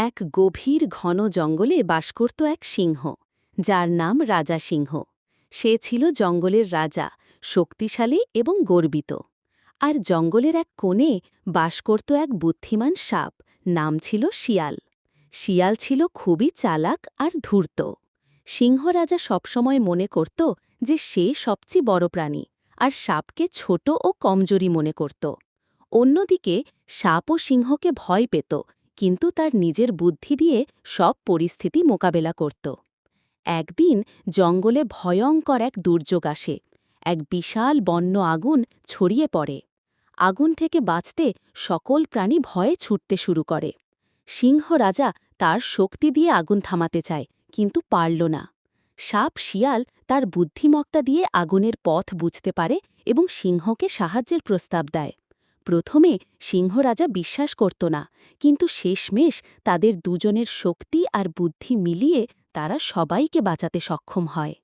এক গভীর ঘন জঙ্গলে বাস করত এক সিংহ, যার নাম রাজা সিংহ। সে ছিল জঙ্গলের রাজা, শক্তিশালী এবং গর্বিত। আর জঙ্গলের এক কোণে বাস করত এক বুদ্ধিমান সাপ, নাম ছিল শিয়াল। শিয়াল ছিল খুবই চালাক আর ধূর্ত। সিংহ রাজা সবসময় মনে করত যে সে সবচেয়ে বড় প্রাণী, আর সাপকে ছোট ও কমজোরি মনে করত। অন্যদিকে সাপ ও সিংহকে ভয় পেত, কিন্তু তার নিজের বুদ্ধি দিয়ে সব পরিস্থিতি মোকাবেলা করত। একদিন জঙ্গলে ভয়ঙ্কর এক দুর্যোগ আসে। এক বিশাল বন্য আগুন ছড়িয়ে পড়ে। আগুন থেকে বাঁচতে সকল প্রাণী ভয়ে ছুটতে শুরু করে। সিংহ রাজা তার শক্তি দিয়ে আগুন থামাতে চায়, কিন্তু পারল না। সাপ শিয়াল তার বুদ্ধিমত্তা দিয়ে আগুনের পথ বুঝতে পারে এবং সিংহকে সাহায্যের প্রস্তাব দেয়। প্রথমে সিংহ রাজা বিশ্বাস করত না, কিন্তু শেষমেশ তাদের দুজনের শক্তি আর বুদ্ধি মিলিয়ে তারা সবাইকে বাঁচাতে সক্ষম হয়।